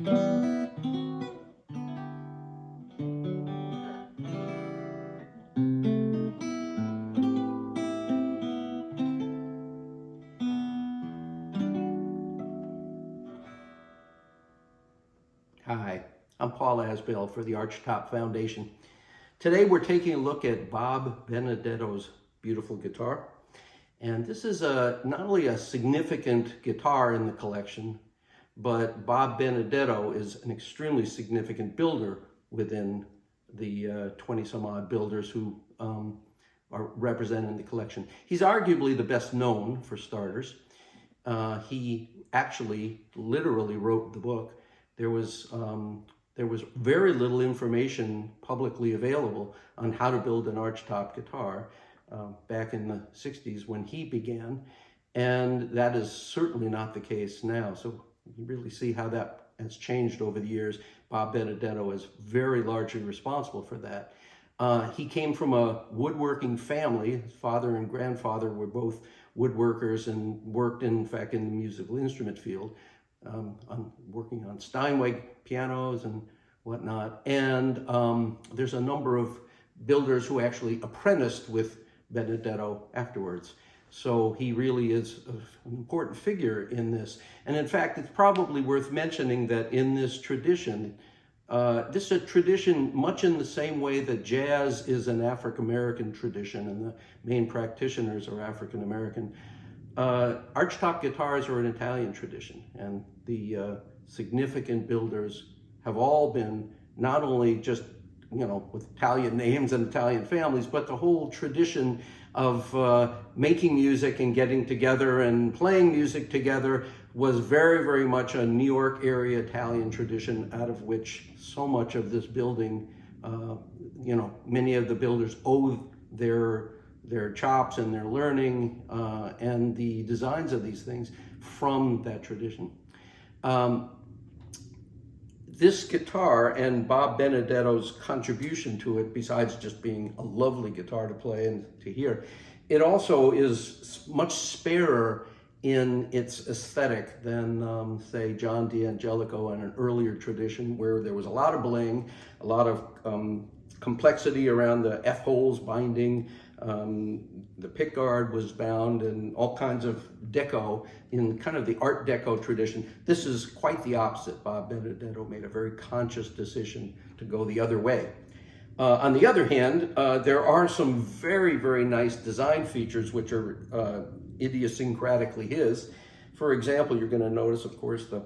Hi, I'm Paul Asbell for the Archtop Foundation. Today we're taking a look at Bob Benedetto's beautiful guitar. And this is not only a significant guitar in the collection, but Bob Benedetto is an extremely significant builder within the 20 some odd builders who are represented in the collection. He's arguably the best known, for starters. He actually literally wrote the book. There was very little information publicly available on how to build an archtop guitar back in the 60s when he began, and that is certainly not the case now. So you really see how that has changed over the years. Bob Benedetto is very largely responsible for that. He came from a woodworking family. His father and grandfather were both woodworkers and worked, in fact, in the musical instrument field. Working on Steinway pianos and whatnot. And there's a number of builders who actually apprenticed with Benedetto afterwards. So he really is an important figure in this. And in fact, it's probably worth mentioning that in this tradition, this is a tradition much in the same way that jazz is an African-American tradition and the main practitioners are African-American. Archtop guitars are an Italian tradition, and the significant builders have all been not only just, with Italian names and Italian families, but the whole tradition of making music and getting together and playing music together was very, very much a New York area Italian tradition, out of which so much of this building, many of the builders owe their chops and their learning and the designs of these things from that tradition. This guitar and Bob Benedetto's contribution to it, besides just being a lovely guitar to play and to hear, it also is much sparer in its aesthetic than, say, John D'Angelico and an earlier tradition where there was a lot of bling, a lot of complexity around the F-holes binding. The pickguard was bound, and all kinds of deco in kind of the Art Deco tradition. This is quite the opposite. Bob Benedetto made a very conscious decision to go the other way. On the other hand, there are some very, very nice design features which are idiosyncratically his. For example, you're going to notice, of course, the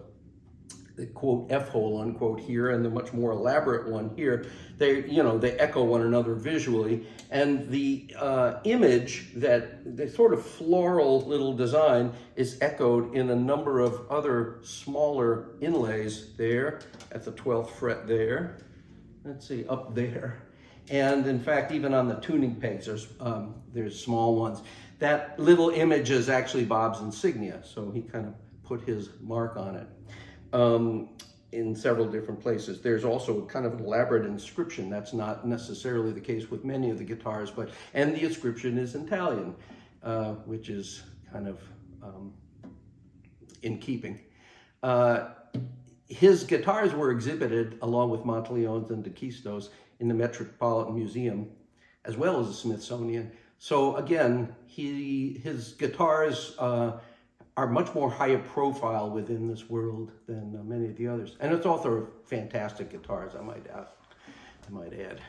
quote F-hole unquote here and the much more elaborate one here. They echo one another visually, and the image, that the sort of floral little design, is echoed in a number of other smaller inlays there at the 12th fret there. Let's see, up there. And in fact, even on the tuning pegs, there's small ones. That little image is actually Bob's insignia, so he kind of put his mark on it. In several different places. There's also kind of an elaborate inscription. That's not necessarily the case with many of the guitars, and the inscription is in Italian, which is kind of in keeping. His guitars were exhibited along with Monteleone's and D'Acquisto's in the Metropolitan Museum, as well as the Smithsonian. So again, his guitars are much more higher profile within this world than many of the others. And it's also fantastic guitars, I might add.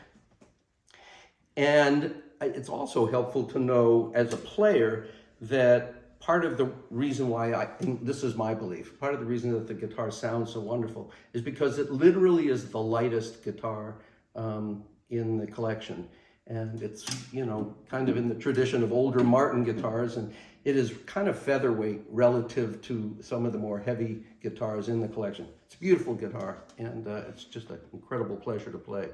And it's also helpful to know as a player that part of the reason why this is my belief, part of the reason that the guitar sounds so wonderful is because it literally is the lightest guitar in the collection. And it's, kind of in the tradition of older Martin guitars, and it is kind of featherweight relative to some of the more heavy guitars in the collection. It's a beautiful guitar, and it's just an incredible pleasure to play.